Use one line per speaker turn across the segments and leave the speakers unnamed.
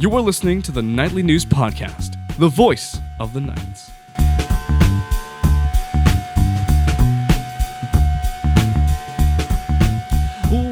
You are listening to the Nightly News Podcast, the voice of the Knights.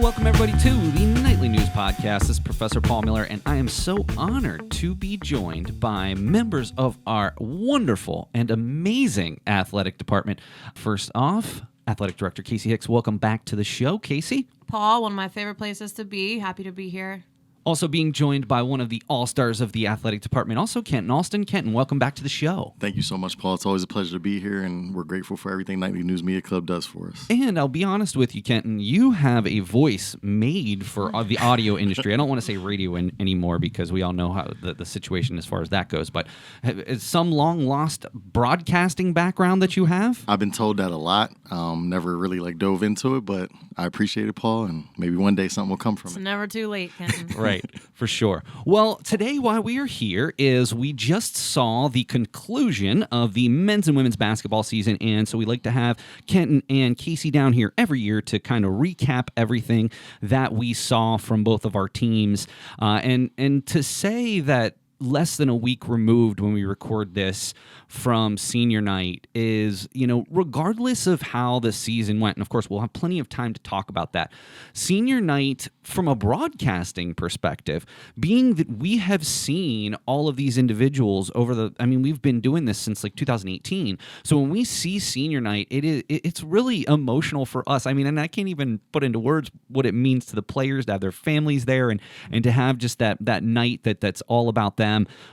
Welcome, everybody, to the Nightly News Podcast. This is Professor Paul Miller, and I am so honored to be joined by members of our wonderful and amazing athletic department. First off, Athletic Director Kasey Hicks, welcome back to the show. Kasey?
Paul, one of my favorite places to be. Happy to be here.
Also being joined by one of the all-stars of the athletic department, also Kenton, Alston. Kenton, welcome back to the show.
Thank you so much, Paul. It's always a pleasure to be here, and we're grateful for everything Nightly News Media Club does for us.
And I'll be honest with you, Kenton, you have a voice made for the audio industry. I don't want to say radio anymore because we all know how the situation as far as that goes, but is some long-lost broadcasting background that you have?
I've been told that a lot. Never really dove into it, but I appreciate it, Paul, and maybe one day something will come from
It's
it.
never too late, Kenton.
Right, for sure. Well, today why we are here is we just saw the conclusion of the men's and women's basketball season, and so we like to have Kenton and Kasey down here every year to kind of recap everything that we saw from both of our teams, and to say that less than a week removed when we record this from senior night is, regardless of how the season went, and of course we'll have plenty of time to talk about that, senior night from a broadcasting perspective, being that we have seen all of these individuals we've been doing this since 2018. So when we see senior night, it's really emotional for us. And I can't even put into words what it means to the players to have their families there and to have just that night that's all about them.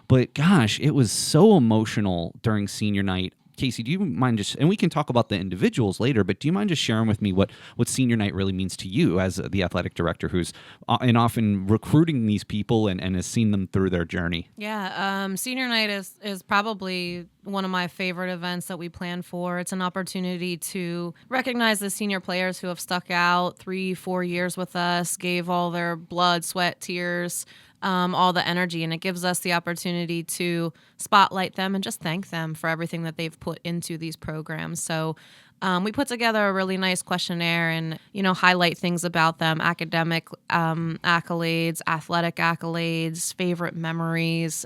But gosh, it was so emotional during senior night. Kasey, do you mind and we can talk about the individuals later, but do you mind just sharing with me what senior night really means to you as the athletic director who's often recruiting these people and has seen them through their journey?
Yeah, senior night is probably one of my favorite events that we plan for. It's an opportunity to recognize the senior players who have stuck out 3-4 years with us, gave all their blood, sweat, tears, all the energy, and it gives us the opportunity to spotlight them and just thank them for everything that they've put into these programs. So we put together a really nice questionnaire and, highlight things about them, academic accolades, athletic accolades, favorite memories,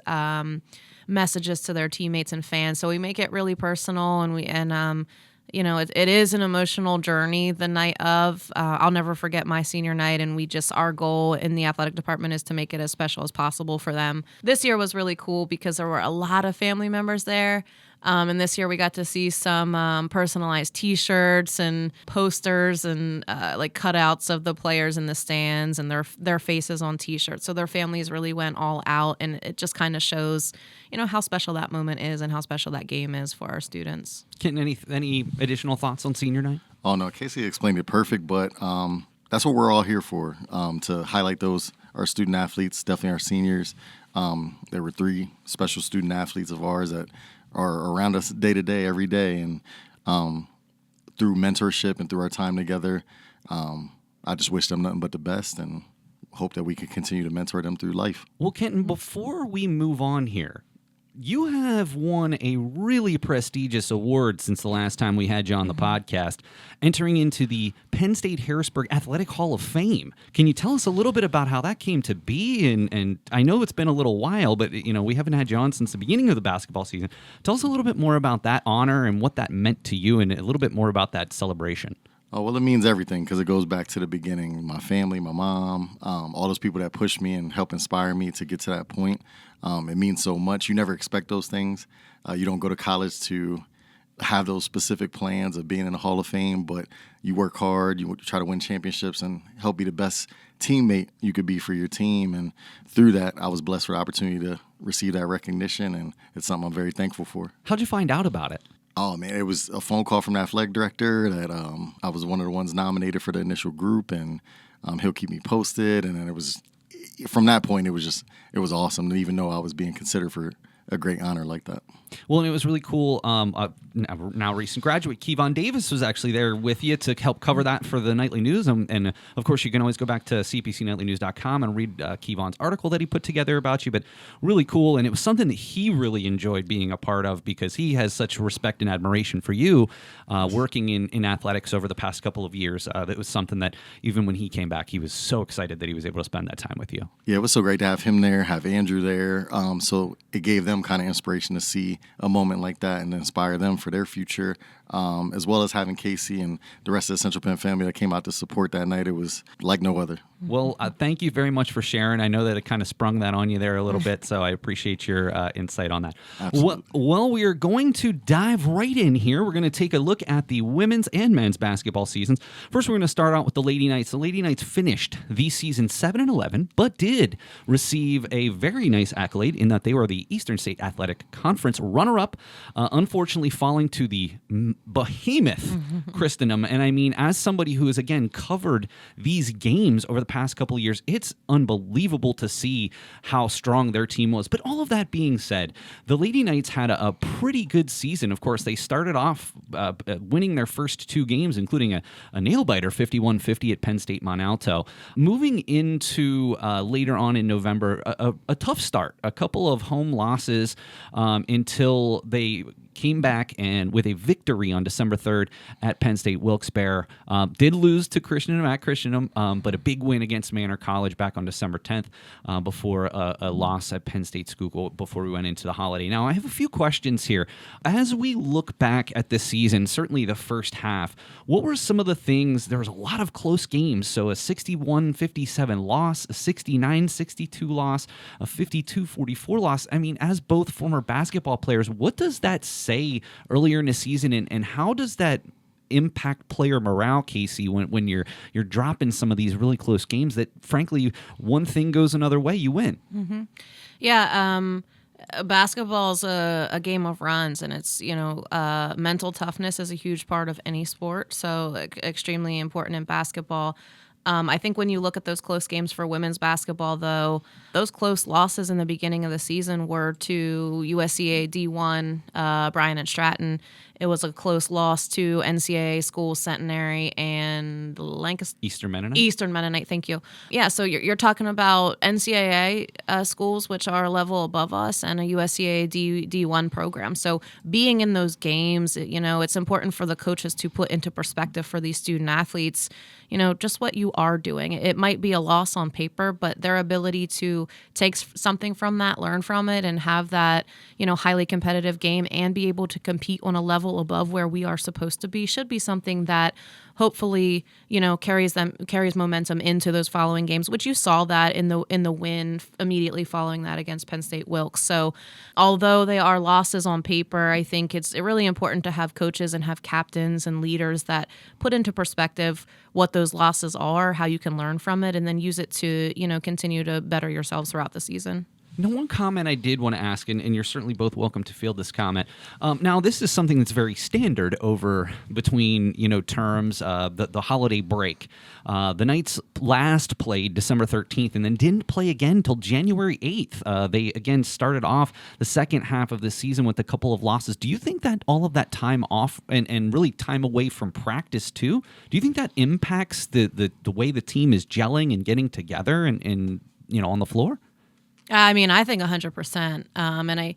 messages to their teammates and fans. So we make it really personal, and it is an emotional journey the night of. I'll never forget my senior night, and our goal in the athletic department is to make it as special as possible for them. This year was really cool because there were a lot of family members there. And this year we got to see some personalized T-shirts and posters and cutouts of the players in the stands and their faces on T-shirts. So their families really went all out, and it just kind of shows, how special that moment is and how special that game is for our students.
Kenton, any additional thoughts on senior night?
Oh, no, Kasey explained it perfect, but that's what we're all here for, to highlight our student athletes, definitely our seniors. There were 3 special student athletes of ours that are around us day to day, every day, and through mentorship and through our time together, I just wish them nothing but the best and hope that we can continue to mentor them through life.
Well, Kenton, before we move on here, you have won a really prestigious award since the last time we had you on the podcast, entering into the Penn State Harrisburg Athletic Hall of Fame. Can you tell us a little bit about how that came to be? And I know it's been a little while, but we haven't had you on since the beginning of the basketball season. Tell us a little bit more about that honor and what that meant to you, and a little bit more about that celebration.
Oh, well, it means everything because it goes back to the beginning. My family, my mom, all those people that pushed me and helped inspire me to get to that point. It means so much. You never expect those things. You don't go to college to have those specific plans of being in the Hall of Fame, but you work hard, you try to win championships and help be the best teammate you could be for your team. And through that, I was blessed for the opportunity to receive that recognition, and it's something I'm very thankful for.
How'd you find out about it?
Oh, man, it was a phone call from the athletic director that I was one of the ones nominated for the initial group, and he'll keep me posted. And then it was, from that point, it was awesome to even know I was being considered for a great honor like that.
Well, and it was really cool. Now recent graduate Kevon Davis was actually there with you to help cover that for the Nightly News. And of course, you can always go back to cpcnightlynews.com and read Kevon's article that he put together about you. But really cool. And it was something that he really enjoyed being a part of because he has such respect and admiration for you working in athletics over the past couple of years. That was something that even when he came back, he was so excited that he was able to spend that time with you.
Yeah, it was so great to have him there, have Andrew there. So it gave them kind of inspiration to see a moment like that and inspire them for their future, as well as having Kasey and the rest of the Central Penn family that came out to support that night. It was like no other.
Well, thank you very much for sharing. I know that it kind of sprung that on you there a little bit, so I appreciate your insight on that.
Absolutely.
Well, we are going to dive right in here. We're going to take a look at the women's and men's basketball seasons. First, we're going to start out with the Lady Knights. The Lady Knights finished the season 7-11, but did receive a very nice accolade in that they were the Eastern State Athletic Conference runner-up, unfortunately falling to the behemoth Christendom. And I mean, as somebody who has, again, covered these games over the past couple of years, it's unbelievable to see how strong their team was. But all of that being said, the Lady Knights had a pretty good season. Of course, they started off winning their first two games, including a nail-biter, 51-50 at Penn State Mont Alto. Moving into later on in November, a tough start, a couple of home losses until they came back and with a victory on December 3rd at Penn State Wilkes-Barre. Did lose to Christendom at Christendom, but a big win against Manor College back on December 10th before a loss at Penn State Schuylkill before we went into the holiday. Now, I have a few questions here. As we look back at this season, certainly the first half, what were some of the things? There was a lot of close games. So a 61-57 loss, a 69-62 loss, a 52-44 loss. I mean, as both former basketball players, what does that say earlier in the season, and how does that impact player morale, Kasey, when you're dropping some of these really close games that, frankly, one thing goes another way, you win?
Mm-hmm. Yeah, basketball is a game of runs, and it's, mental toughness is a huge part of any sport, so extremely important in basketball. I think when you look at those close games for women's basketball, though, those close losses in the beginning of the season were to USCA D1, Bryan and Stratton. It was a close loss to NCAA schools, Centenary and Lancaster.
Eastern Mennonite.
Eastern Mennonite, thank you. Yeah, so you're talking about NCAA schools, which are a level above us, and a USCA D1 program. So being in those games, it's important for the coaches to put into perspective for these student athletes, just what you are doing. It might be a loss on paper, but their ability to take something from that, learn from it, and have that, highly competitive game and be able to compete on a level above where we are supposed to be should be something that hopefully, carries momentum into those following games, which you saw that in the win immediately following that against Penn State Wilkes. So although they are losses on paper, I think it's really important to have coaches and have captains and leaders that put into perspective what those losses are, how you can learn from it, and then use it to, continue to better yourselves throughout the season.
Now, one comment I did want to ask, and you're certainly both welcome to field this comment. Now, this is something that's very standard over between, terms, the holiday break. The Knights last played December 13th and then didn't play again until January 8th. They, again, started off the second half of the season with a couple of losses. Do you think that all of that time off and really time away from practice, too, do you think that impacts the way the team is gelling and getting together and on the floor?
I mean, I think 100%. And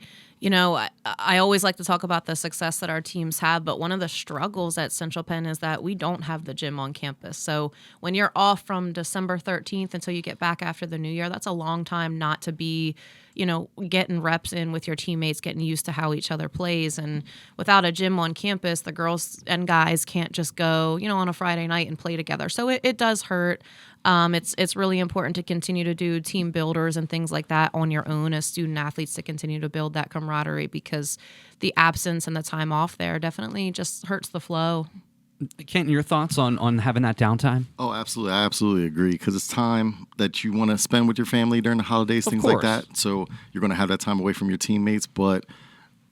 I always like to talk about the success that our teams have, but one of the struggles at Central Penn is that we don't have the gym on campus. So when you're off from December 13th until you get back after the new year, that's a long time not to be, getting reps in with your teammates, getting used to how each other plays. And without a gym on campus, the girls and guys can't just go, on a Friday night and play together. So it does hurt. It's really important to continue to do team builders and things like that on your own as student athletes to continue to build that camaraderie, because the absence and the time off there definitely just hurts the flow.
Kenton, your thoughts on having that downtime?
Oh, absolutely. I absolutely agree, because it's time that you want to spend with your family during the holidays, things like that. So you're going to have that time away from your teammates, but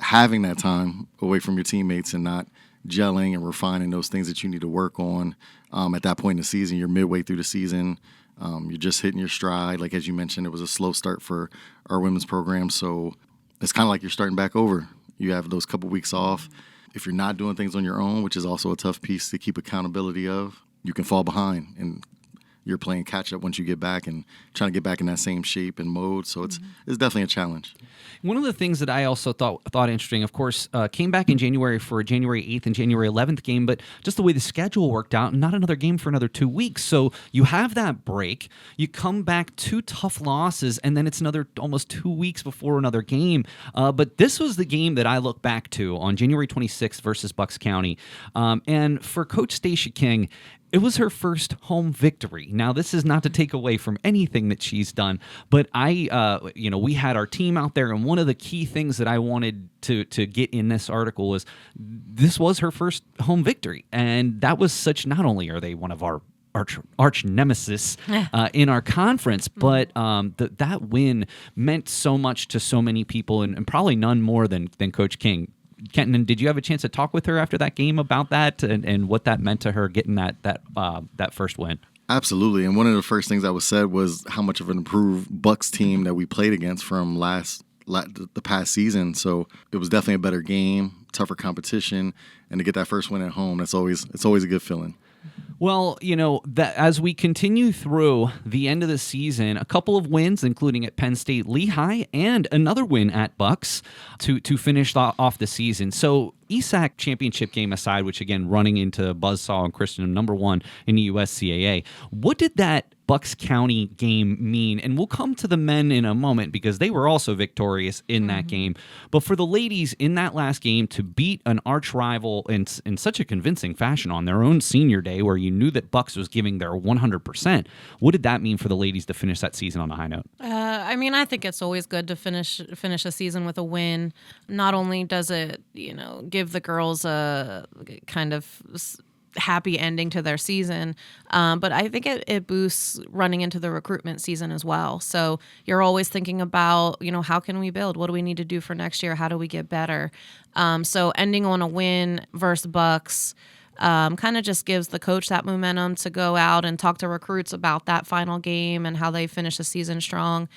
having that time away from your teammates and not gelling and refining those things that you need to work on at that point in the season. You're midway through the season. You're just hitting your stride. Like, as you mentioned, it was a slow start for our women's program, so it's kind of like you're starting back over. You have those couple weeks off. If you're not doing things on your own, which is also a tough piece to keep accountability of, you can fall behind, and you're playing catch up once you get back and trying to get back in that same shape and mode. So it's definitely a challenge.
One of the things that I also thought interesting, of course, came back in January for a January 8th and January 11th game, but just the way the schedule worked out, not another game for another 2 weeks. So you have that break, you come back 2 tough losses, and then it's another almost 2 weeks before another game. But this was the game that I look back to on January 26th versus Bucks County. And for Coach Stacia King, it was her first home victory. Now, this is not to take away from anything that she's done, but we had our team out there, and one of the key things that I wanted to get in this article was this was her first home victory, and that was such. Not only are they one of our arch nemesis in our conference, but that win meant so much to so many people, and probably none more than Coach King. Kenton, did you have a chance to talk with her after that game about that and what that meant to her getting that first win?
Absolutely. And one of the first things that was said was how much of an improved Bucks team that we played against from the past season. So it was definitely a better game, tougher competition, and to get that first win at home, it's always a good feeling.
Well, that as we continue through the end of the season, a couple of wins, including at Penn State Lehigh, and another win at Bucks to finish off the season. So ESAC championship game aside, which again running into buzzsaw and Christendom #1 in the USCAA, what did that Bucks County game mean? And we'll come to the men in a moment because they were also victorious in that game. But for the ladies in that last game to beat an arch rival in such a convincing fashion on their own senior day, where you knew that Bucks was giving their 100%, what did that mean for the ladies to finish that season on a high note?
I think it's always good to finish a season with a win. Not only does it, give the girls a kind of happy ending to their season, but I think it boosts running into the recruitment season as well. So you're always thinking about, how can we build? What do we need to do for next year? How do we get better? So ending on a win versus Bucks kind of just gives the coach that momentum to go out and talk to recruits about that final game and how they finish the season strong.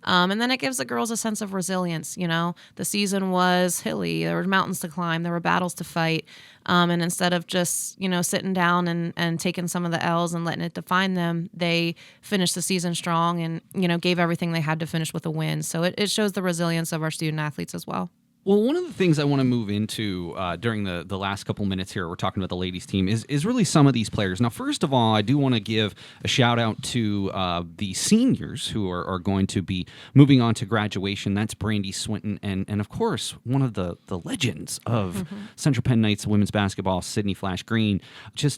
And then it gives the girls a sense of resilience. The season was hilly. There were mountains to climb. There were battles to fight. And instead of just, sitting down and taking some of the L's and letting it define them, they finished the season strong and, gave everything they had to finish with a win. So it shows the resilience of our student athletes as well.
Well, one of the things I want to move into during the last couple minutes here, we're talking about the ladies team, is really some of these players. Now, first of all, I do want to give a shout out to the seniors who are going to be moving on to graduation. That's Brandy Swinton and of course, one of the legends of Central Penn Knights women's basketball, Sydney Flash Green.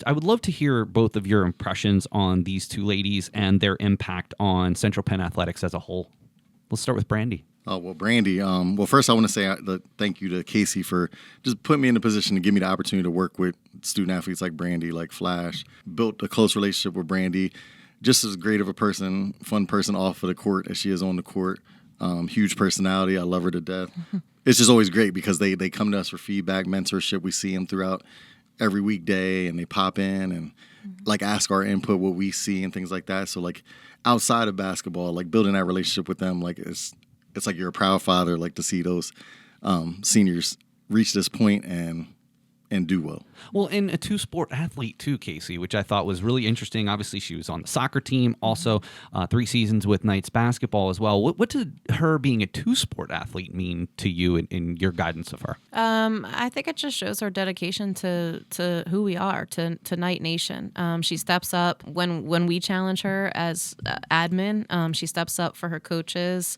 I would love to hear both of your impressions on these two ladies and their impact on Central Penn athletics as a whole. Let's start with Brandy.
Oh, well, Brandy, first I want to say thank you to Kasey for just putting me in the position to give me the opportunity to work with student athletes like Brandy, like Flash. Built a close relationship with Brandy. Just as great of a person, fun person off of the court as she is on the court. Huge personality. I love her to death. It's just always great because they come to us for feedback, mentorship. We see them throughout every weekday, and they pop in and ask our input, what we see and things like that. So outside of basketball, building that relationship with them, it's like you're a proud father, to see those seniors reach this point and do well.
Well, and a two-sport athlete too, Kasey, which I thought was really interesting. Obviously, she was on the soccer team, also 3 seasons with Knights basketball as well. What did her being a two-sport athlete mean to you in your guidance of her?
I think it just shows her dedication to who we are, to Knight Nation. She steps up when we challenge her as admin. She steps up for her coaches.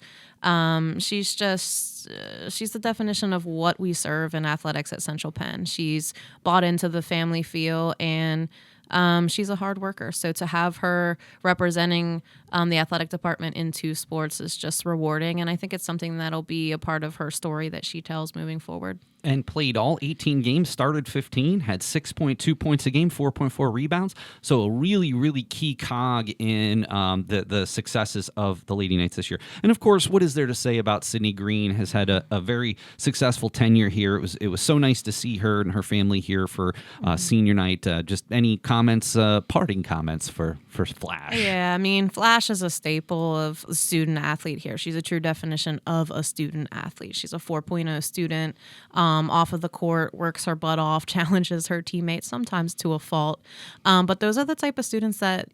She's the definition of what we serve in athletics at Central Penn. She's bought into the family feel, and she's a hard worker. So to have her representing the athletic department in 2 sports is just rewarding, and I think it's something that'll be a part of her story that she tells moving forward.
and played all 18 games, started 15, had 6.2 points a game, 4.4 rebounds. So a really, really key cog in the successes of the Lady Knights this year. And of course, what is there to say about Sydney Green? Has had a very successful tenure here. It was so nice to see her and her family here for senior night. Just any comments, parting comments for Flash?
Yeah, I mean, Flash is a staple of a student athlete here. She's a true definition of a student athlete. She's a 4.0 student. Off of the court, works her butt off, challenges her teammates, sometimes to a fault. But those are the type of students that,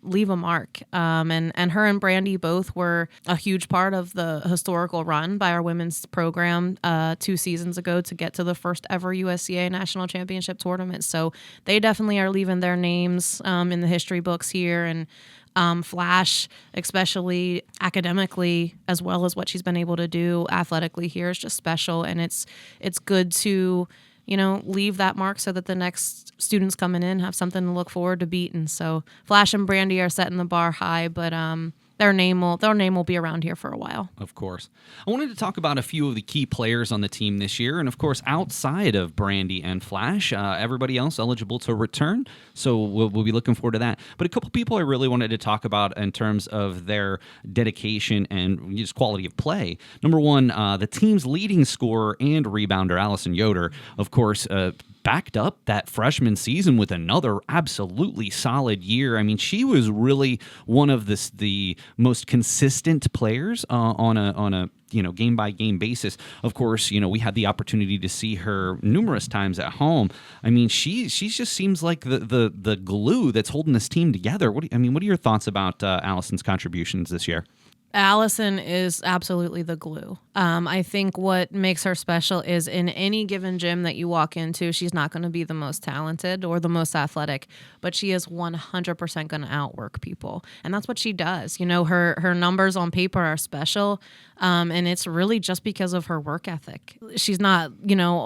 leave a mark. And her and Brandy both were a huge part of the historical run by our women's program 2 seasons ago to get to the first ever USCA National Championship tournament. So they definitely are leaving their names in the history books here. And Flash, especially academically, as well as what she's been able to do athletically here, is just special. And it's good to, leave that mark so that the next students coming in have something to look forward to beating. So Flash and Brandy are setting the bar high, but their name will be around here for a while.
Of course. I wanted to talk about a few of the key players on the team this year. And of course, outside of Brandy and Flash, everybody else eligible to return. So we'll be looking forward to that. But a couple people I really wanted to talk about in terms of their dedication and just quality of play. Number one, the team's leading scorer and rebounder, Allison Yoder, of course, backed up that freshman season with another absolutely solid year. I mean, she was really one of the most consistent players on a game by game basis. Of course, we had the opportunity to see her numerous times at home. I mean, she just seems like the glue that's holding this team together. What are your thoughts about Allison's contributions this year?
Allison is absolutely the glue. I think what makes her special is in any given gym that you walk into, she's not going to be the most talented or the most athletic, but she is 100% going to outwork people. And that's what she does. Her numbers on paper are special, and it's really just because of her work ethic. She's not,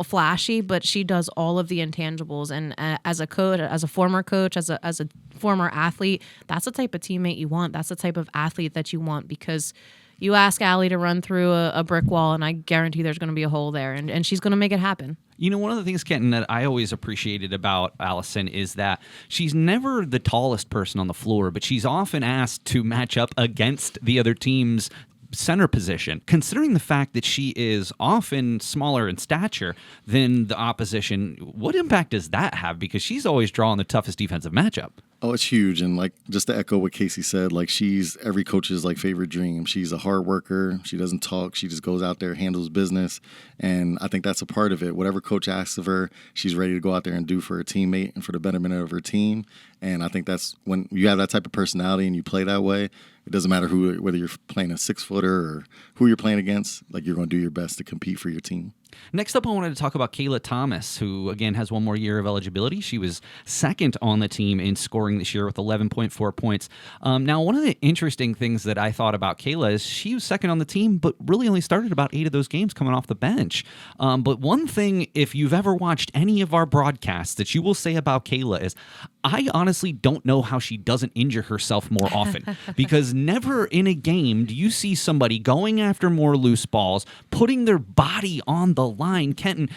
flashy, but she does all of the intangibles. And as a coach, as a former coach, as a former athlete, that's the type of teammate you want. That's the type of athlete that you want, because you ask Allie to run through a brick wall, and I guarantee there's going to be a hole there, and she's going to make it happen.
One of the things, Kenton, that I always appreciated about Allison is that she's never the tallest person on the floor, but she's often asked to match up against the other team's center position. Considering the fact that she is often smaller in stature than the opposition, what impact does that have? Because she's always drawing the toughest defensive matchup.
Oh, it's huge. And just to echo what Kasey said, she's every coach's favorite dream. She's a hard worker. She doesn't talk. She just goes out there, handles business. And I think that's a part of it. Whatever coach asks of her, she's ready to go out there and do for her teammate and for the betterment of her team. And I think that's when you have that type of personality and you play that way, it doesn't matter whether you're playing a 6-footer or who you're playing against, you're going to do your best to compete for your team.
Next up, I wanted to talk about Kayla Thomas, who, again, has one more year of eligibility. She was second on the team in scoring this year with 11.4 points. Now, one of the interesting things that I thought about Kayla is she was second on the team, but really only started about 8 of those games coming off the bench. But one thing, if you've ever watched any of our broadcasts, that you will say about Kayla is, I honestly don't know how she doesn't injure herself more often, because never in a game do you see somebody going after more loose balls, putting their body on the line. Kenton,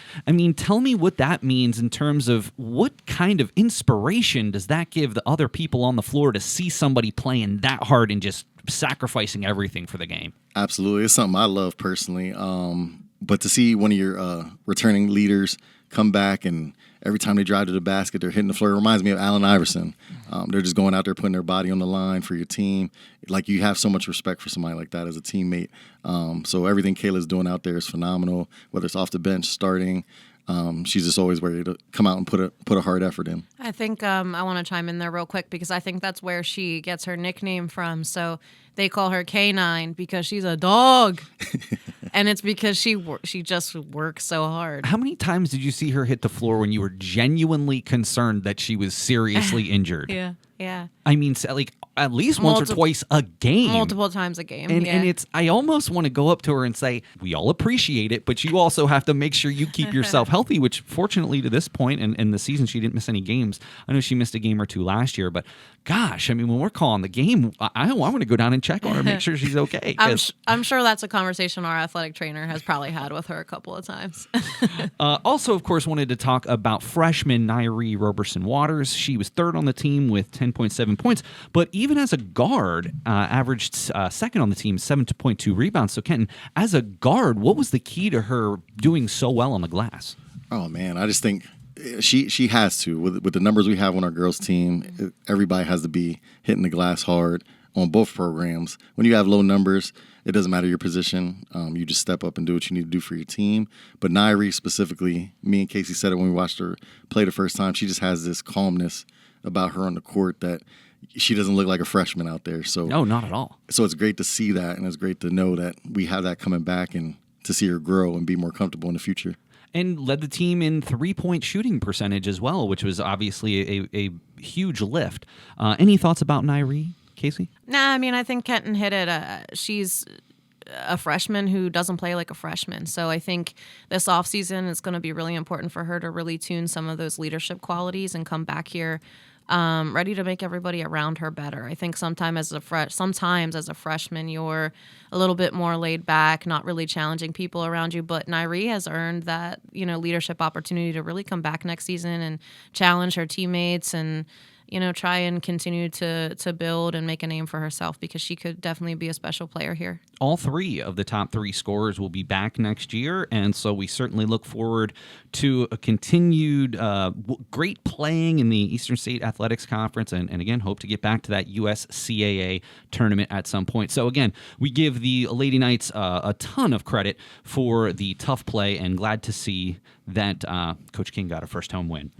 tell me what that means in terms of what kind of inspiration does that give the other people on the floor to see somebody playing that hard and just sacrificing everything for the game? Absolutely.
It's something I love personally. But to see one of your returning leaders come back and every time they drive to the basket, they're hitting the floor. It reminds me of Allen Iverson. They're just going out there putting their body on the line for your team. You have so much respect for somebody like that as a teammate. So everything Kayla's doing out there is phenomenal, whether it's off the bench, starting. She's just always ready to come out and put a hard effort in.
I think I want to chime in there real quick, because I think that's where she gets her nickname from. So they call her K9 because she's a dog. And it's because she just works so hard.
How many times did you see her hit the floor when you were genuinely concerned that she was seriously injured?
Yeah. Yeah.
I mean, like at least once or twice a game.
Multiple times a game.
And,
yeah.
and it's, I almost want to go up to her and say, we all appreciate it, but you also have to make sure you keep yourself healthy, which fortunately to this point in the season, she didn't miss any games. I know she missed a game or two last year, but gosh, I mean, when we're calling the game, I want to go down and check on her, make sure she's okay.
I'm sure that's a conversation our athletic trainer has probably had with her a couple of times.
Also, of course, wanted to talk about freshman Nairi Roberson-Waters. She was third on the team with 10.7 points, but even as a guard, averaged second on the team, 7.2 rebounds. So, Kenton, as a guard, what was the key to her doing so well on the glass?
Oh, man, I just think she has to. With the numbers we have on our girls' team, everybody has to be hitting the glass hard on both programs. When you have low numbers, it doesn't matter your position. You just step up and do what you need to do for your team. But Nairi specifically, me and Kasey said it when we watched her play the first time, she just has this calmness about her on the court that she doesn't look like a freshman out there. So
no, not at all.
So it's great to see that, and it's great to know that we have that coming back and to see her grow and be more comfortable in the future.
And led the team in 3-point shooting percentage as well, which was obviously a huge lift. Any thoughts about Nairi, Kasey?
Nah, I mean, I think Kenton hit it. She's a freshman who doesn't play like a freshman. So I think this offseason is going to be really important for her to really tune some of those leadership qualities and come back here ready to make everybody around her better. I think sometimes as a freshman, you're a little bit more laid back, not really challenging people around you. But Nairi has earned that, leadership opportunity to really come back next season and challenge her teammates and, try and continue to build and make a name for herself, because she could definitely be a special player here.
All three of the top three scorers will be back next year, and so we certainly look forward to a continued great playing in the Eastern State Athletics Conference, and again, hope to get back to that USCAA tournament at some point. So again, we give the Lady Knights a ton of credit for the tough play, and glad to see that Coach King got a first home win.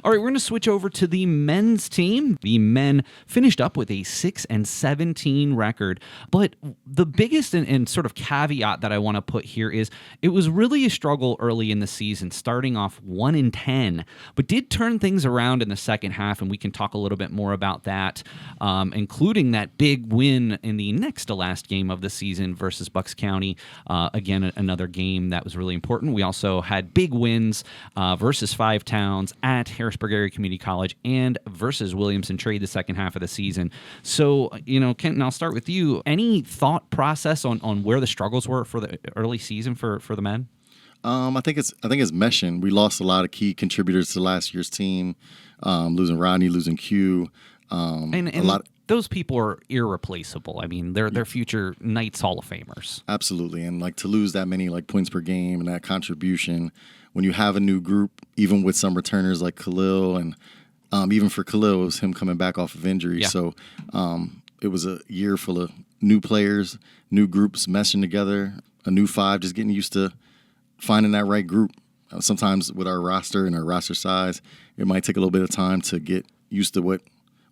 All right, we're going to switch over to the men's team. The men finished up with a 6-17 record, but the biggest and sort of caveat that I want to put here is it was really a struggle early in the season, starting off 1-10, but did turn things around in the second half, and we can talk a little bit more about that, including that big win in the next to last game of the season versus Bucks County. Again, another game that was really important. We also had big wins versus Five Towns, at Harrisburg Area Community College, and versus Williamson Trade the second half of the season. So, Kenton, I'll start with you. Any thought process on where the struggles were for the early season for the men?
I think it's meshing. We lost a lot of key contributors to last year's team, losing Rodney, losing Q.
Those people are irreplaceable. I mean, they're future Knights Hall of Famers.
Absolutely, and to lose that many points per game and that contribution when you have a new group, even with some returners like Khalil, and even for Khalil, it was him coming back off of injury. Yeah. So it was a year full of new players, new groups meshing together, a new five, just getting used to finding that right group. Sometimes with our roster and our roster size, it might take a little bit of time to get used to what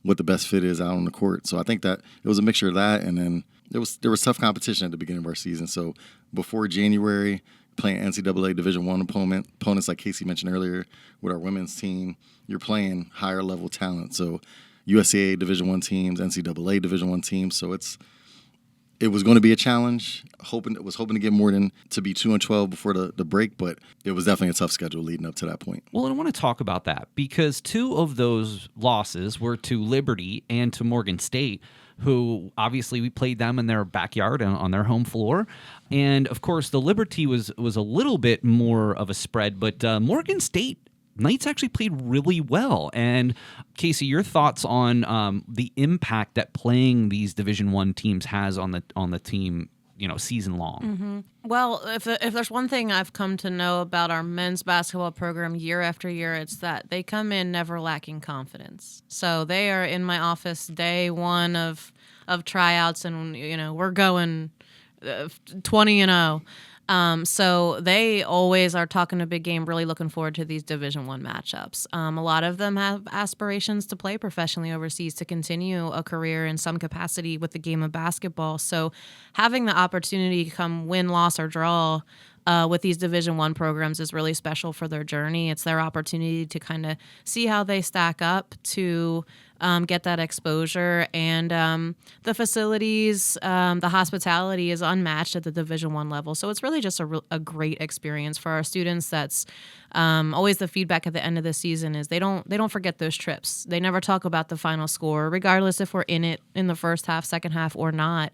the best fit is out on the court. So I think that it was a mixture of that, and then there was tough competition at the beginning of our season. So before January, playing NCAA Division I opponents like Kasey mentioned earlier with our women's team, you're playing higher level talent. So USCAA Division I teams, NCAA Division I teams. So it was going to be a challenge. Hoping to get more than to be 2-12 before the break, but it was definitely a tough schedule leading up to that point.
Well, I want to talk about that because two of those losses were to Liberty and to Morgan State, who obviously we played them in their backyard on their home floor. And of course, the Liberty was a little bit more of a spread, but Morgan State Knights actually played really well. And Kasey, your thoughts on the impact that playing these Division I teams has on the team, season long?
Mm-hmm. Well, if there's one thing I've come to know about our men's basketball program year after year, it's that they come in never lacking confidence. So they are in my office day one of tryouts, and we're going 20-0. So they always are talking a big game, really looking forward to these Division I matchups. A lot of them have aspirations to play professionally overseas, to continue a career in some capacity with the game of basketball. So having the opportunity to come win, loss, or draw with these Division I programs is really special for their journey. It's their opportunity to kind of see how they stack up to get that exposure. And the facilities, the hospitality is unmatched at the Division I level. So it's really just a great experience for our students. That's always the feedback at the end of the season is they don't forget those trips. They never talk about the final score, regardless if we're in it in the first half, second half, or not.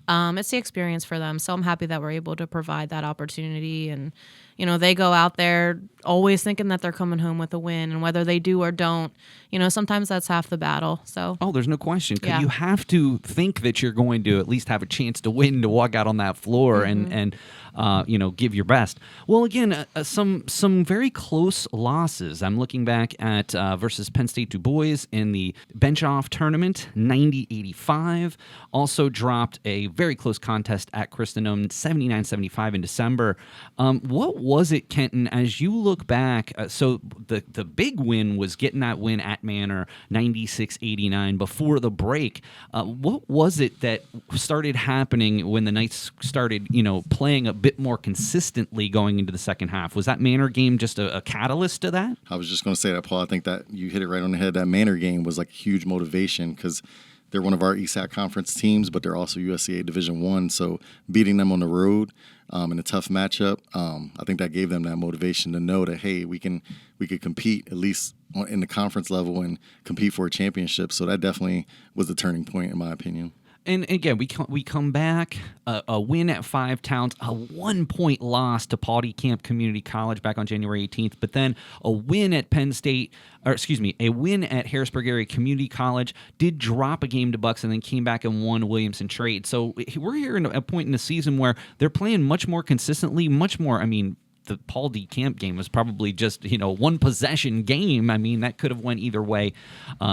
It's the experience for them. So I'm happy that we're able to provide that opportunity. And, they go out there always thinking that they're coming home with a win. And whether they do or don't, sometimes that's half the battle. So
there's no question.
Yeah.
You have to think that you're going to at least have a chance to win, to walk out on that floor and give your best. Well, again, some very close losses. I'm looking back at versus Penn State Du Bois in the bench-off tournament, 90-85. Also dropped a very close contest at Christendom, 79-75 in December. What was it, Kenton, as you look back? So the big win was getting that win at Manor, 96-89 before the break. What was it that started happening when the Knights started, playing a bit more consistently going into the second half? Was that Manor game just a catalyst to that?
I was just going to say that, Paul. I think that you hit it right on the head. That Manor game was like a huge motivation because they're one of our ESAC conference teams, but they're also USCA Division I. So beating them on the road in a tough matchup, I think that gave them that motivation to know that, hey, we could compete at least in the conference level and compete for a championship. So that definitely was the turning point, in my opinion.
And again, we come back, a win at Five Towns, a 1-point loss to Pawnee Camp Community College back on January 18th, but then a win at a win at Harrisburg Area Community College, did drop a game to Bucks, and then came back and won Williamson Trade. So we're here at a point in the season where they're playing much more consistently, much more, the Paul D. Camp game was probably just, one possession game. That could have went either way.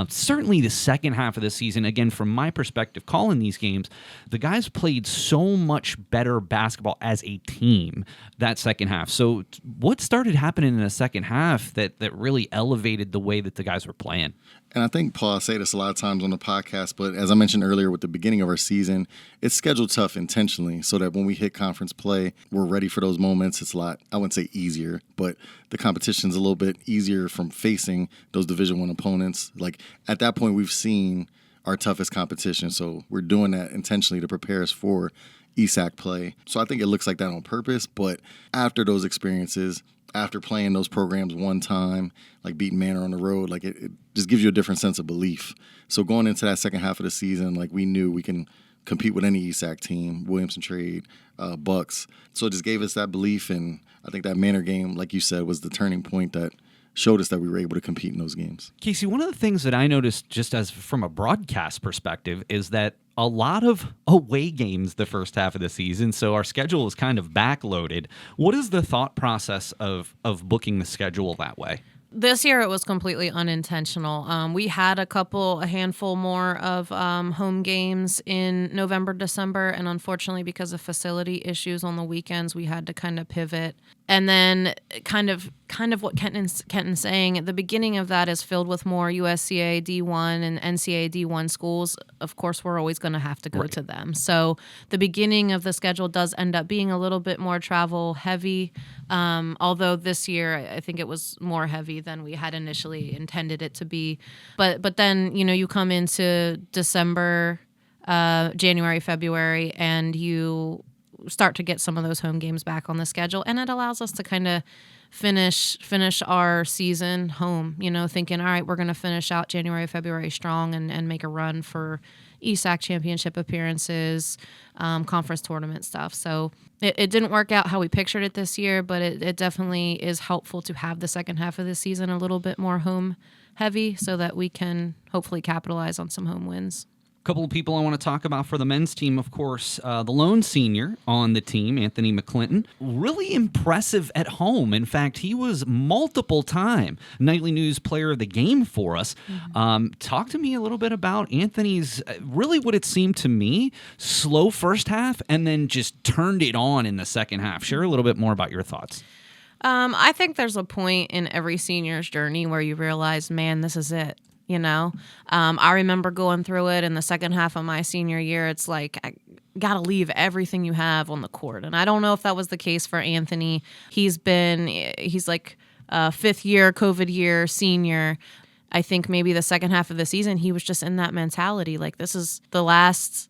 Certainly the second half of the season, again, from my perspective, calling these games, the guys played so much better basketball as a team that second half. So what started happening in the second half that really elevated the way that the guys were playing?
And I think, Paul, I say this a lot of times on the podcast, but as I mentioned earlier with the beginning of our season, it's scheduled tough intentionally so that when we hit conference play, we're ready for those moments. It's a lot, I wouldn't say easier, but the competition's a little bit easier from facing those Division I opponents. Like at that point, we've seen our toughest competition, so we're doing that intentionally to prepare us for ESAC play. So I think it looks like that on purpose, but after those experiences, after playing those programs one time, like beating Manor on the road, like it just gives you a different sense of belief. So going into that second half of the season, like we knew we can compete with any ESAC team, Williamson Trade, Bucks. So it just gave us that belief, and I think that Manor game, like you said, was the turning point that showed us that we were able to compete in those games.
Kasey, one of the things that I noticed just as from a broadcast perspective is that a lot of away games the first half of the season, so our schedule is kind of backloaded. What is the thought process of booking the schedule that way?
This year it was completely unintentional. We had a handful more of home games in November, December, and unfortunately because of facility issues on the weekends, we had to kind of pivot. And then kind of what Kenton's saying, at the beginning of that is filled with more USCA D1 and NCAA D1 schools. Of course, we're always going to have to go to them. So the beginning of the schedule does end up being a little bit more travel heavy, although this year I think it was more heavy than we had initially intended it to be. But then, you come into December, January, February, and you start to get some of those home games back on the schedule, and it allows us to kind of finish our season home, thinking, all right, we're going to finish out January, February strong and make a run for ESAC championship appearances, conference tournament stuff. So it didn't work out how we pictured it this year, but it definitely is helpful to have the second half of the season a little bit more home heavy so that we can hopefully capitalize on some home wins.
Couple of people I want to talk about for the men's team, of course, the lone senior on the team, Anthony McClinton. Really impressive at home. In fact, he was multiple-time Nightly News Player of the Game for us. Talk to me a little bit about Anthony's, really what it seemed to me, slow first half and then just turned it on in the second half. Share a little bit more about your thoughts.
I think there's a point in every senior's journey where you realize, man, this is it. I remember going through it in the second half of my senior year. It's like got to leave everything you have on the court. And I don't know if that was the case for Anthony. He's like fifth year, COVID year, senior. I think maybe the second half of the season, he was just in that mentality. Like, this is the last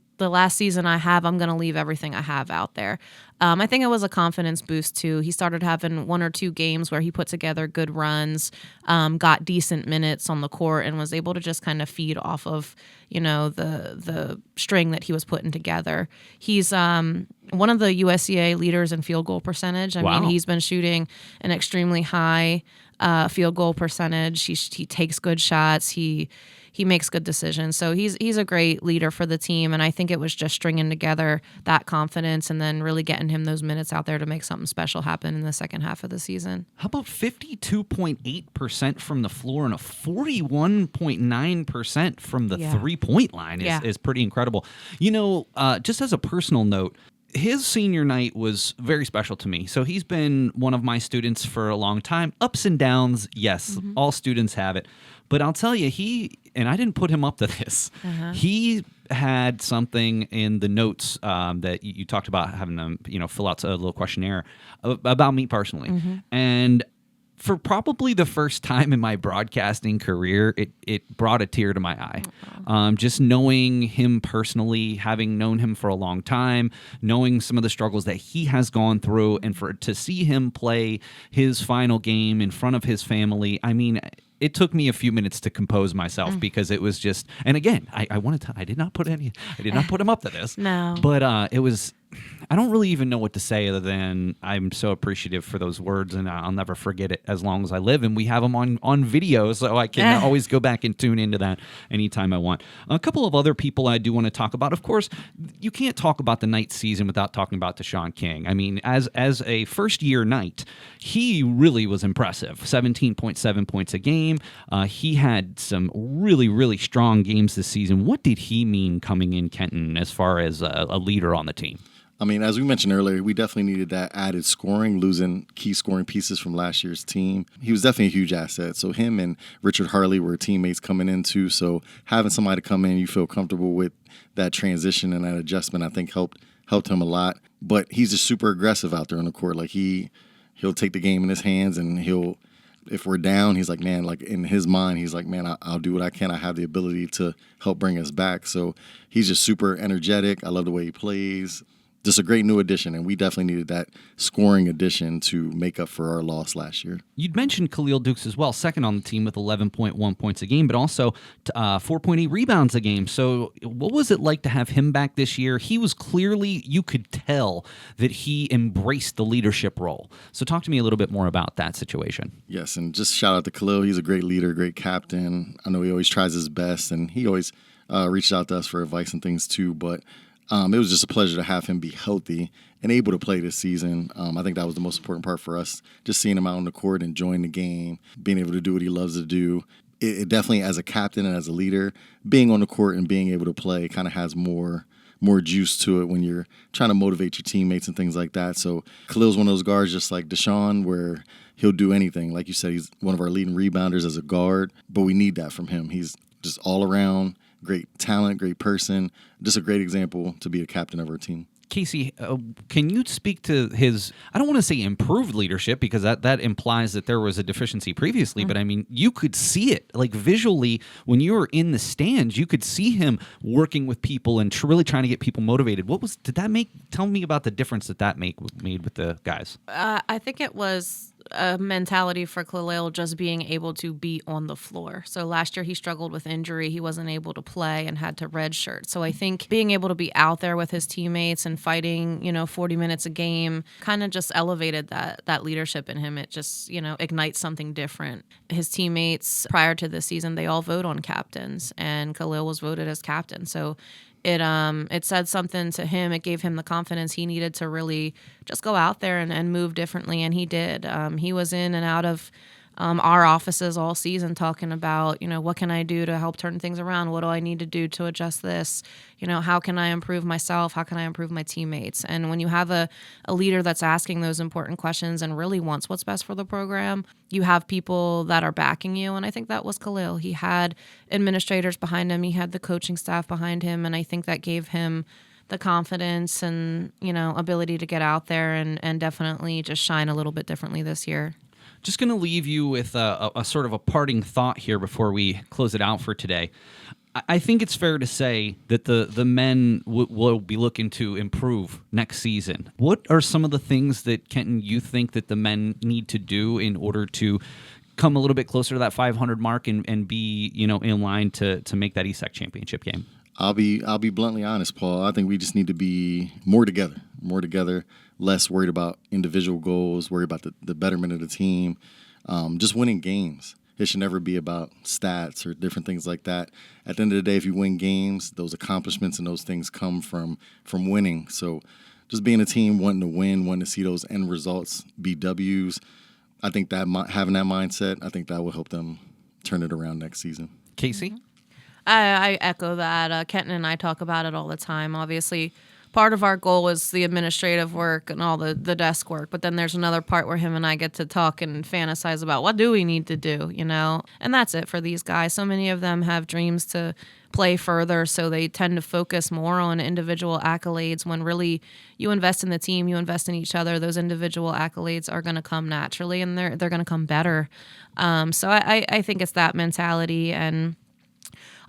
season I have. I'm going to leave everything I have out there. I think it was a confidence boost too. He started having 1 or 2 games where he put together good runs, got decent minutes on the court, and was able to just kind of feed off of, the string that he was putting together. He's one of the USCA leaders in field goal percentage. I mean, he's been shooting an extremely high field goal percentage. He takes good shots. He makes good decisions. So he's a great leader for the team, and I think it was just stringing together that confidence and then really getting him those minutes out there to make something special happen in the second half of the season.
How about 52.8% from the floor and a 41.9% from the three-point line is pretty incredible. Just as a personal note, his senior night was very special to me. So he's been one of my students for a long time. Ups and downs, yes, all students have it. But I'll tell you, and I didn't put him up to this, he had something in the notes that you talked about having them, fill out a little questionnaire about me personally. And for probably the first time in my broadcasting career, it brought a tear to my eye. Just knowing him personally, having known him for a long time, knowing some of the struggles that he has gone through, and to see him play his final game in front of his family, I mean, it took me a few minutes to compose myself because it was just, and again, I did not put him up to this.
No.
But it was, I don't really even know what to say other than I'm so appreciative for those words, and I'll never forget it as long as I live. And we have them on video, so I can always go back and tune into that anytime I want. A couple of other people I do want to talk about. Of course, you can't talk about the Knight season without talking about Deshaun King. I mean, as a first-year Knight, he really was impressive. 17.7 points a game. He had some really, really strong games this season. What did he mean coming in, Kenton, as far as a leader on the team?
I mean, as we mentioned earlier, we definitely needed that added scoring, losing key scoring pieces from last year's team. He was definitely a huge asset. So him and Richard Harley were teammates coming in too. So having somebody come in, you feel comfortable with that transition and that adjustment, I think helped him a lot. But he's just super aggressive out there on the court. Like he'll take the game in his hands, and if we're down, he's like, man, like in his mind, he's like, man, I'll do what I can. I have the ability to help bring us back. So he's just super energetic. I love the way he plays. Just a great new addition, and we definitely needed that scoring addition to make up for our loss last year.
You'd mentioned Khalil Dukes as well, second on the team with 11.1 points a game, but also 4.8 rebounds a game. So what was it like to have him back this year? He was clearly, you could tell that he embraced the leadership role. So talk to me a little bit more about that situation.
Yes, and just shout out to Khalil. He's a great leader, great captain. I know he always tries his best, and he always reaches out to us for advice and things too, but it was just a pleasure to have him be healthy and able to play this season. I think that was the most important part for us, just seeing him out on the court, enjoying the game, being able to do what he loves to do. It definitely, as a captain and as a leader, being on the court and being able to play kind of has more juice to it when you're trying to motivate your teammates and things like that. So Khalil's one of those guards just like Deshaun, where he'll do anything. Like you said, he's one of our leading rebounders as a guard, but we need that from him. He's just all around great talent, great person, just a great example to be a captain of our team.
Kasey, can you speak to his, I don't want to say improved leadership, because that implies that there was a deficiency previously, but I mean, you could see it, like visually, when you were in the stands, you could see him working with people and really trying to get people motivated. Tell me about the difference that made with the guys.
I think it was a mentality for Khalil just being able to be on the floor. So last year he struggled with injury. He wasn't able to play and had to redshirt. So I think being able to be out there with his teammates and fighting, 40 minutes a game kind of just elevated that leadership in him. It just, ignites something different. His teammates prior to this season, they all vote on captains, and Khalil was voted as captain. So it said something to him. It gave him the confidence he needed to really just go out there and move differently, and he did. He was in and out of our offices all season talking about, what can I do to help turn things around? What do I need to do to adjust this? How can I improve myself? How can I improve my teammates? And when you have a leader that's asking those important questions and really wants what's best for the program, you have people that are backing you. And I think that was Khalil. He had administrators behind him. He had the coaching staff behind him. And I think that gave him the confidence and, ability to get out there and definitely just shine a little bit differently this year.
Just going to leave you with a sort of a parting thought here before we close it out for today. I think it's fair to say that the men will be looking to improve next season. What are some of the things that, Kenton, you think that the men need to do in order to come a little bit closer to that 500 mark and be, in line to make that ESAC championship game?
I'll be bluntly honest, Paul. I think we just need to be more together, less worried about individual goals, worried about the betterment of the team, just winning games. It should never be about stats or different things like that. At the end of the day, if you win games, those accomplishments and those things come from winning. So just being a team, wanting to win, wanting to see those end results be W's, I think that having that mindset, I think that will help them turn it around next season.
Kasey?
I echo that. Kenton and I talk about it all the time. Obviously, part of our goal is the administrative work and all the desk work, but then there's another part where him and I get to talk and fantasize about what do we need to do, And that's it for these guys. So many of them have dreams to play further, so they tend to focus more on individual accolades when really you invest in the team, you invest in each other, those individual accolades are going to come naturally and they're going to come better. So I think it's that mentality. And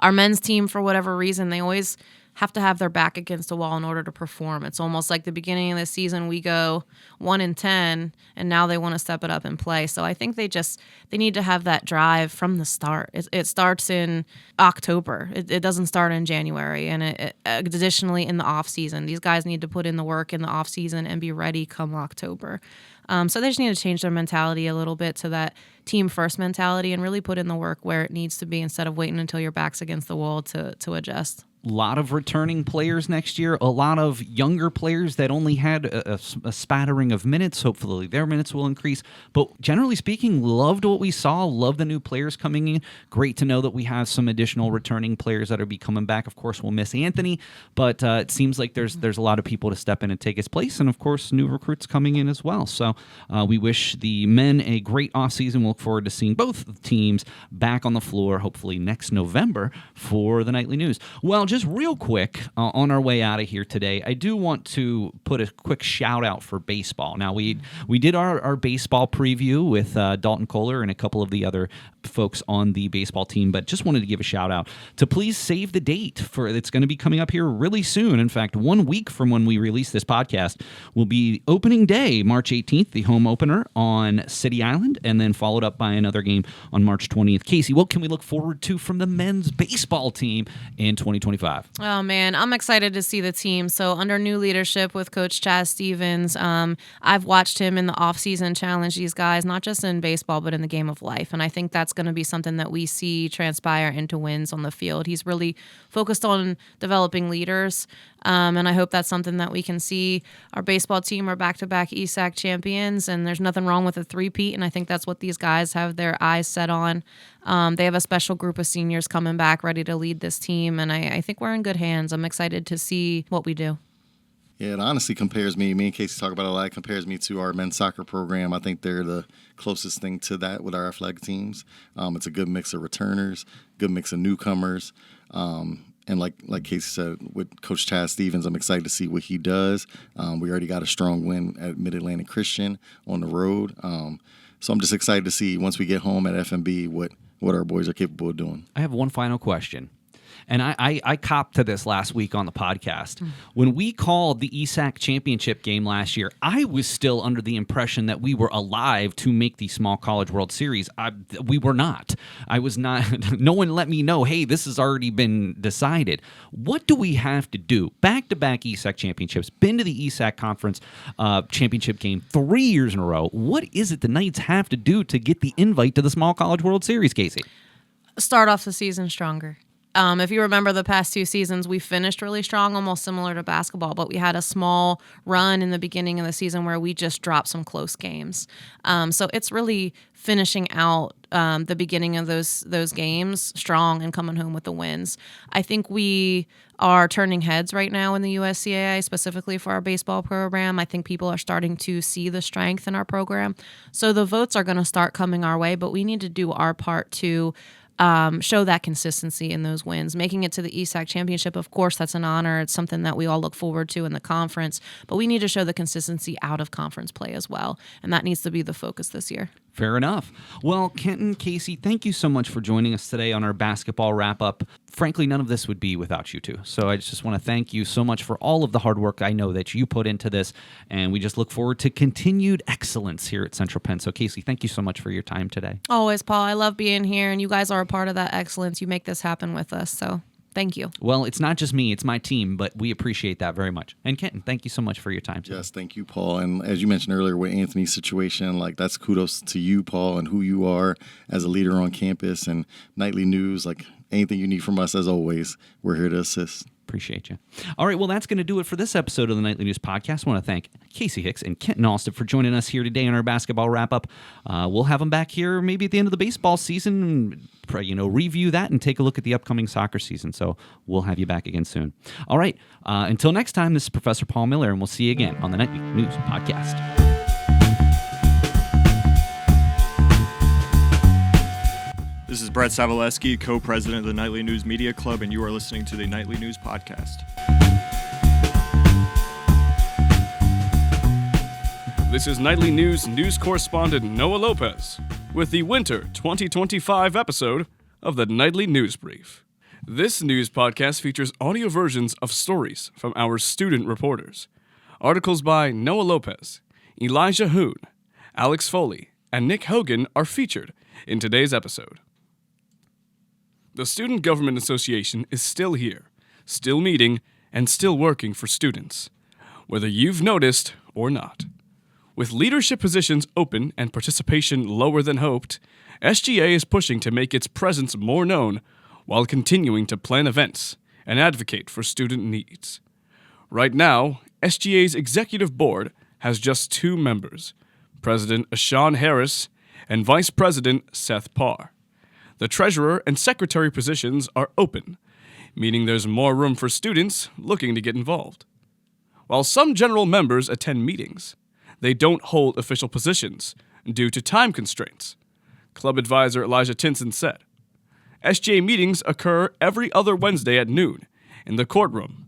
our men's team, for whatever reason, they always have to have their back against the wall in order to perform. It's almost like the beginning of the season, we go 1-10, and now they want to step it up and play. So I think they need to have that drive from the start. It starts in October. It doesn't start in January. And additionally, in the off season, these guys need to put in the work in the off season and be ready come October. So they just need to change their mentality a little bit to that team first mentality and really put in the work where it needs to be instead of waiting until your back's against the wall to adjust.
A lot of returning players next year, a lot of younger players that only had a spattering of minutes. Hopefully their minutes will increase. But generally speaking, loved what we saw, loved the new players coming in. Great to know that we have some additional returning players that will be coming back. Of course, we'll miss Anthony, but it seems like there's a lot of people to step in and take his place. And of course, new recruits coming in as well. So we wish the men a great offseason. We'll look forward to seeing both teams back on the floor, hopefully next November for the Nightly News. Well, just real quick, on our way out of here today, I do want to put a quick shout out for baseball. Now, we did our baseball preview with Dalton Kohler and a couple of the other folks on the baseball team, but just wanted to give a shout out to please save the date for it's going to be coming up here really soon. In fact, 1 week from when we release this podcast will be opening day, March 18th, the home opener on City Island, and then followed up by another game on March 20th. Kasey, what can we look forward to from the men's baseball team in 2025?
Oh, man, I'm excited to see the team. So under new leadership with Coach Chaz Stevens, I've watched him in the offseason challenge these guys, not just in baseball, but in the game of life. And I think that's going to be something that we see transpire into wins on the field. He's really focused on developing leaders, and I hope that's something that we can see. Our baseball team are back-to-back ESAC champions, and there's nothing wrong with a three-peat, and I think that's what these guys have their eyes set on. They have a special group of seniors coming back ready to lead this team, and I think we're in good hands. I'm excited to see what we do.
Yeah, it honestly compares me and Kasey talk about it a lot. It compares me to our men's soccer program. I think they're the closest thing to that with our athletic teams. It's a good mix of returners, good mix of newcomers. And like Kasey said, with Coach Chaz Stevens, I'm excited to see what he does. We already got a strong win at Mid-Atlantic Christian on the road. So I'm just excited to see once we get home at FMB what our boys are capable of doing.
I have one final question. And I copped to this last week on the podcast. When we called the ESAC championship game last year, I was still under the impression that we were alive to make the Small College World Series. We were not. I was not. No one let me know, hey, this has already been decided. What do we have to do? Back-to-back ESAC championships, been to the ESAC conference championship game 3 years in a row. What is it the Knights have to do to get the invite to the Small College World Series, Kasey?
Start off the season stronger. If you remember the past 2 seasons, we finished really strong, almost similar to basketball, but we had a small run in the beginning of the season where we just dropped some close games. So it's really finishing out the beginning of those games strong and coming home with the wins. I think we are turning heads right now in the USCAA, specifically for our baseball program. I think people are starting to see the strength in our program. So the votes are going to start coming our way, but we need to do our part to show that consistency in those wins. Making it to the ESAC championship, of course, that's an honor. It's something that we all look forward to in the conference, but we need to show the consistency out of conference play as well, and that needs to be the focus this year.
Fair enough. Well, Kenton, Kasey, thank you so much for joining us today on our basketball wrap-up. Frankly, none of this would be without you two. So I just want to thank you so much for all of the hard work I know that you put into this, and we just look forward to continued excellence here at Central Penn. So, Kasey, thank you so much for your time today.
Always, Paul. I love being here, and you guys are a part of that excellence. You make this happen with us, so thank you.
Well, it's not just me, it's my team, but we appreciate that very much. And Kenton, thank you so much for your time today.
Yes, thank you, Paul. And as you mentioned earlier with Anthony's situation, like that's kudos to you, Paul, and who you are as a leader on campus and nightly news. Like anything you need from us, as always, we're here to assist.
Appreciate you. All right, well, that's going to do it for this episode of the Nightly News Podcast. I want to thank Kasey Hicks and Kenton Alston for joining us here today on our basketball wrap-up. We'll have them back here maybe at the end of the baseball season, review that and take a look at the upcoming soccer season. So we'll have you back again soon. All right, until next time, this is Professor Paul Miller, and we'll see you again on the Nightly News Podcast.
This is Brett Savaleski, co-president of the Nightly News Media Club, and you are listening to the Nightly News Podcast.
This is Nightly News news correspondent Noah Lopez with the Winter 2025 episode of the Nightly News Brief. This news podcast features audio versions of stories from our student reporters. Articles by Noah Lopez, Elijah Hoon, Alex Foley, and Nick Hogan are featured in today's episode. The Student Government Association is still here, still meeting, and still working for students, whether you've noticed or not. With leadership positions open and participation lower than hoped, SGA is pushing to make its presence more known while continuing to plan events and advocate for student needs. Right now, SGA's executive board has just 2 members, President Ashawn Harris and Vice President Seth Parr. The treasurer and secretary positions are open, meaning there's more room for students looking to get involved. While some general members attend meetings, they don't hold official positions due to time constraints. Club advisor Elijah Tinson said, SGA meetings occur every other Wednesday at noon in the courtroom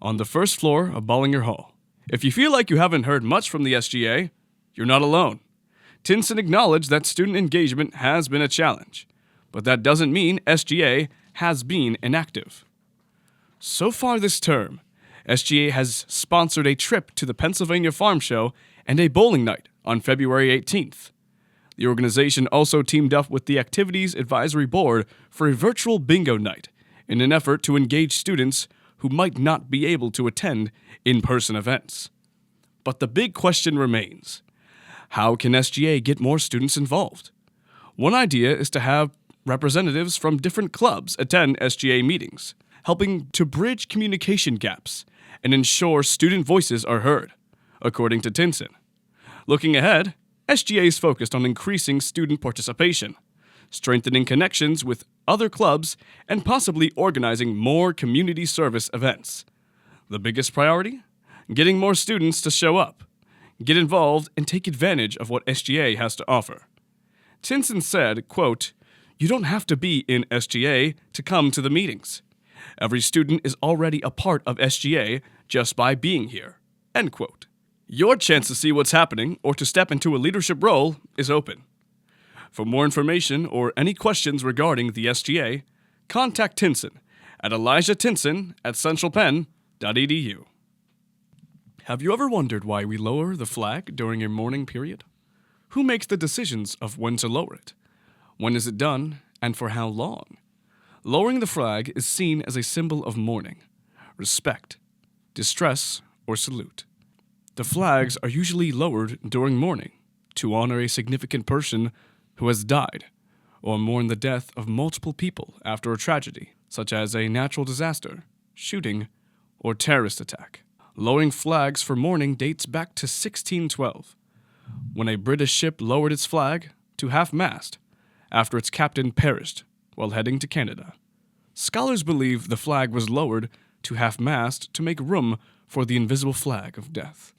on the first floor of Bollinger Hall. If you feel like you haven't heard much from the SGA, you're not alone. Tinson acknowledged that student engagement has been a challenge, but that doesn't mean SGA has been inactive. So far this term, SGA has sponsored a trip to the Pennsylvania Farm Show and a bowling night on February 18th. The organization also teamed up with the Activities Advisory Board for a virtual bingo night in an effort to engage students who might not be able to attend in-person events. But the big question remains, how can SGA get more students involved? One idea is to have representatives from different clubs attend SGA meetings, helping to bridge communication gaps and ensure student voices are heard, according to Tinson. Looking ahead, SGA is focused on increasing student participation, strengthening connections with other clubs, and possibly organizing more community service events. The biggest priority? Getting more students to show up, get involved, and take advantage of what SGA has to offer. Tinson said, quote, "You don't have to be in SGA to come to the meetings. Every student is already a part of SGA just by being here." End quote. Your chance to see what's happening or to step into a leadership role is open. For more information or any questions regarding the SGA, contact Tinson at elijahtinson@centralpenn.edu. Have you ever wondered why we lower the flag during a mourning period? Who makes the decisions of when to lower it? When is it done, and for how long? Lowering the flag is seen as a symbol of mourning, respect, distress, or salute. The flags are usually lowered during mourning to honor a significant person who has died or mourn the death of multiple people after a tragedy, such as a natural disaster, shooting, or terrorist attack. Lowering flags for mourning dates back to 1612, when a British ship lowered its flag to half-mast after its captain perished while heading to Canada. Scholars believe the flag was lowered to half-mast to make room for the invisible flag of death.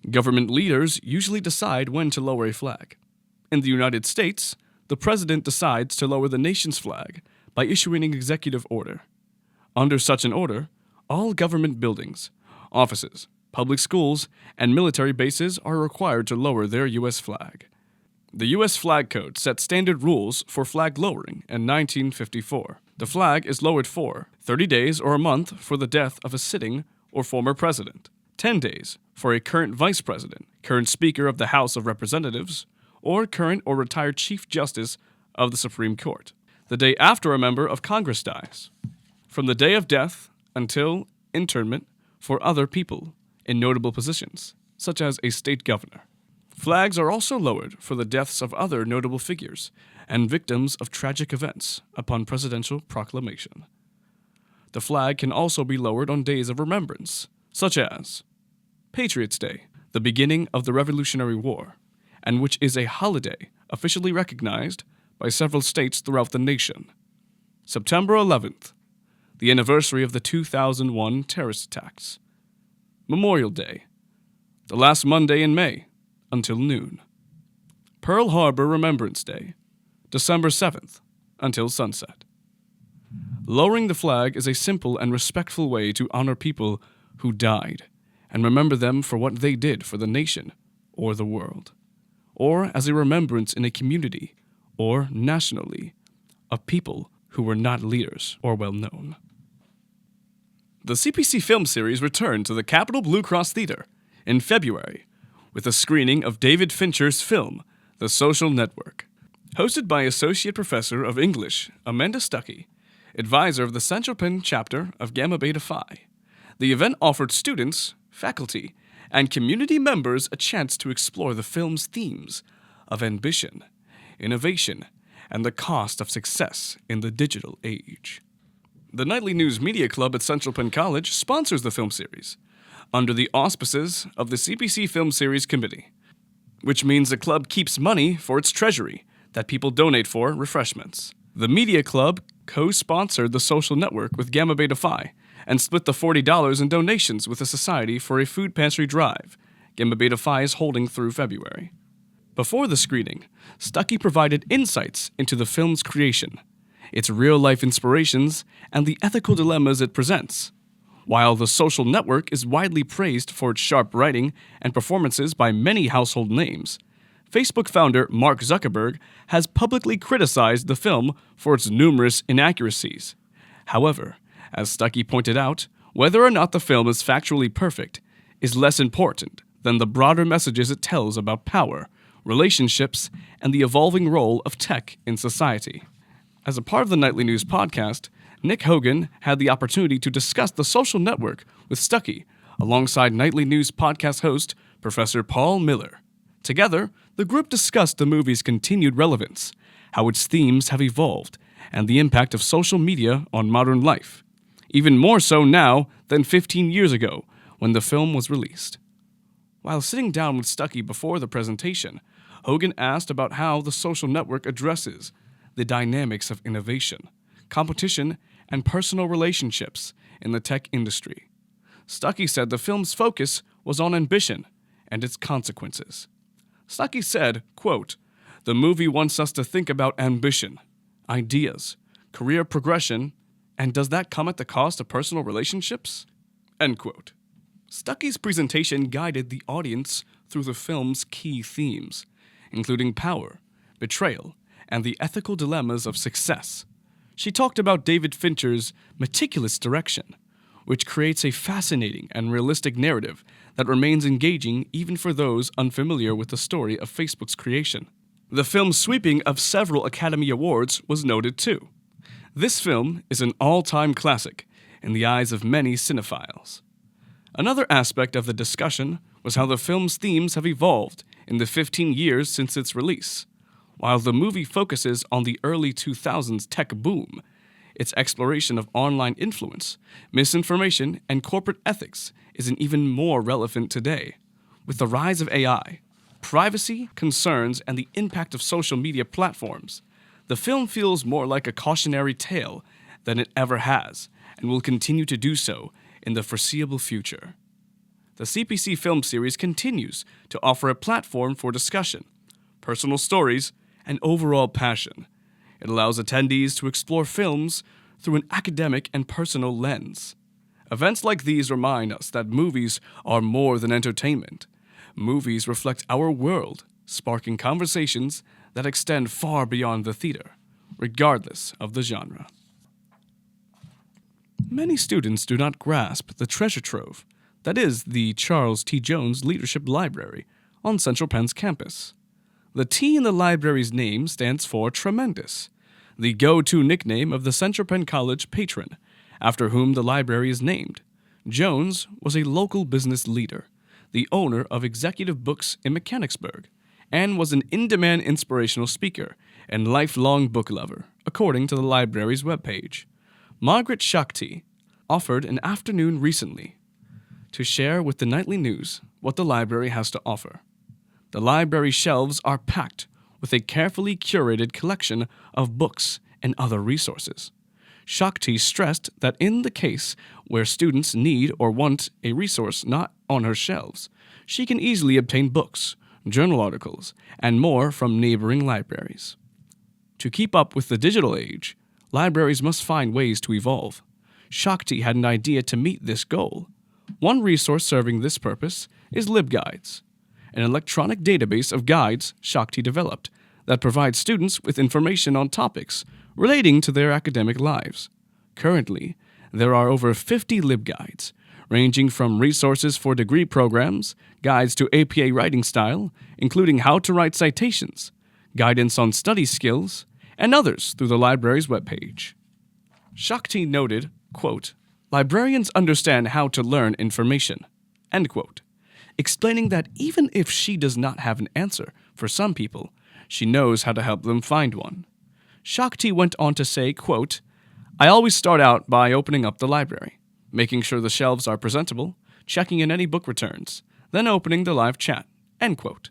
Government leaders usually decide when to lower a flag. In the United States, the president decides to lower the nation's flag by issuing an executive order. Under such an order, all government buildings, offices, public schools, and military bases are required to lower their U.S. flag. The U.S. Flag Code set standard rules for flag lowering in 1954. The flag is lowered for 30 days or a month for the death of a sitting or former president, 10 days for a current vice president, current Speaker of the House of Representatives, or current or retired Chief Justice of the Supreme Court, the day after a member of Congress dies, from the day of death until interment for other people in notable positions, such as a state governor. Flags are also lowered for the deaths of other notable figures and victims of tragic events upon presidential proclamation. The flag can also be lowered on days of remembrance, such as Patriots' Day, the beginning of the Revolutionary War, and which is a holiday officially recognized by several states throughout the nation. September 11th, the anniversary of the 2001 terrorist attacks. Memorial Day, the last Monday in May, until noon. Pearl Harbor Remembrance Day, December 7th, until sunset. Lowering the flag is a simple and respectful way to honor people who died and remember them for what they did for the nation or the world, or as a remembrance in a community or nationally of people who were not leaders or well known. The CPC film series returned to the Capitol Blue Cross Theater in February with a screening of David Fincher's film, The Social Network. Hosted by Associate Professor of English Amanda Stuckey, advisor of the Central Penn chapter of Gamma Beta Phi, the event offered students, faculty, and community members a chance to explore the film's themes of ambition, innovation, and the cost of success in the digital age. The Nightly News Media Club at Central Penn College sponsors the film series, under the auspices of the CPC Film Series Committee, which means the club keeps money for its treasury that people donate for refreshments. The Media Club co-sponsored The Social Network with Gamma Beta Phi and split the $40 in donations with the Society for a food pantry drive Gamma Beta Phi is holding through February. Before the screening, Stuckey provided insights into the film's creation, its real-life inspirations, and the ethical dilemmas it presents. While The Social Network is widely praised for its sharp writing and performances by many household names, Facebook founder Mark Zuckerberg has publicly criticized the film for its numerous inaccuracies. However, as Stuckey pointed out, whether or not the film is factually perfect is less important than the broader messages it tells about power, relationships, and the evolving role of tech in society. As a part of the Nightly News podcast, Nick Hogan had the opportunity to discuss The Social Network with Stuckey, alongside Nightly News podcast host Professor Paul Miller. Together, the group discussed the movie's continued relevance, how its themes have evolved, and the impact of social media on modern life, even more so now than 15 years ago when the film was released. While sitting down with Stuckey before the presentation, Hogan asked about how The Social Network addresses the dynamics of innovation, competition, and personal relationships in the tech industry. Stuckey said the film's focus was on ambition and its consequences. Stuckey said, quote, "The movie wants us to think about ambition, ideas, career progression, and does that come at the cost of personal relationships?" End quote. Stuckey's presentation guided the audience through the film's key themes, including power, betrayal, and the ethical dilemmas of success. She talked about David Fincher's meticulous direction, which creates a fascinating and realistic narrative that remains engaging even for those unfamiliar with the story of Facebook's creation. The film's sweeping of several Academy Awards was noted too. This film is an all-time classic in the eyes of many cinephiles. Another aspect of the discussion was how the film's themes have evolved in the 15 years since its release. While the movie focuses on the early 2000s tech boom, its exploration of online influence, misinformation, and corporate ethics is even more relevant today. With the rise of AI, privacy concerns, and the impact of social media platforms, the film feels more like a cautionary tale than it ever has, and will continue to do so in the foreseeable future. The CPC film series continues to offer a platform for discussion, personal stories, and overall passion. It allows attendees to explore films through an academic and personal lens. Events like these remind us that movies are more than entertainment. Movies reflect our world, sparking conversations that extend far beyond the theater, regardless of the genre. Many students do not grasp the treasure trove that is the Charles T. Jones Leadership Library on Central Penn's campus. The T in the library's name stands for tremendous, the go-to nickname of the Central Penn College patron, after whom the library is named. Jones was a local business leader, the owner of Executive Books in Mechanicsburg, and was an in-demand inspirational speaker and lifelong book lover, according to the library's webpage. Margaret Shakti offered an afternoon recently to share with the Nightly News what the library has to offer. The library shelves are packed with a carefully curated collection of books and other resources. Shakti stressed that in the case where students need or want a resource not on her shelves, she can easily obtain books, journal articles, and more from neighboring libraries. To keep up with the digital age, libraries must find ways to evolve. Shakti had an idea to meet this goal. One resource serving this purpose is LibGuides, an electronic database of guides Shakti developed that provides students with information on topics relating to their academic lives. Currently, there are over 50 LibGuides, ranging from resources for degree programs, guides to APA writing style, including how to write citations, guidance on study skills, and others through the library's webpage. Shakti noted, quote, "Librarians understand how to learn information," end quote, explaining that even if she does not have an answer for some people, she knows how to help them find one. Shakti went on to say, quote, "I always start out by opening up the library, making sure the shelves are presentable, checking in any book returns, then opening the live chat," end quote.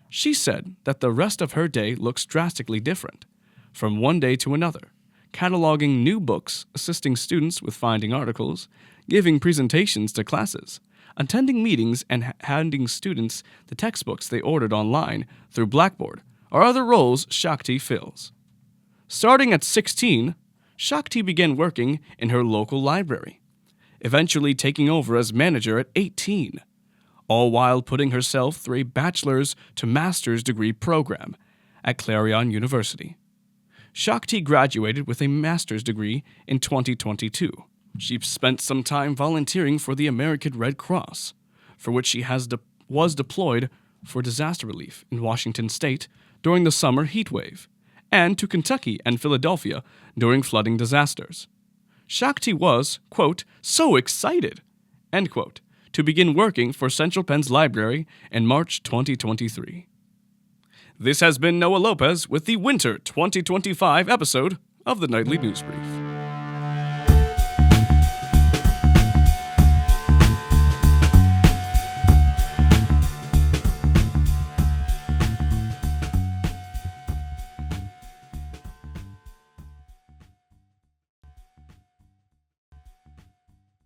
She said that the rest of her day looks drastically different, from one day to another, cataloging new books, assisting students with finding articles, giving presentations to classes, attending meetings, and handing students the textbooks they ordered online through Blackboard or other roles Shakti fills. Starting at 16, Shakti began working in her local library, eventually taking over as manager at 18, all while putting herself through a bachelor's to master's degree program at Clarion University. Shakti graduated with a master's degree in 2022. She spent some time volunteering for the American Red Cross, for which she was deployed for disaster relief in Washington state during the summer heat wave, and to Kentucky and Philadelphia during flooding disasters. Shakti was, quote, "so excited," end quote, to begin working for Central Penn's library in March 2023. This has been Noah Lopez with the Winter 2025 episode of the Nightly News Brief.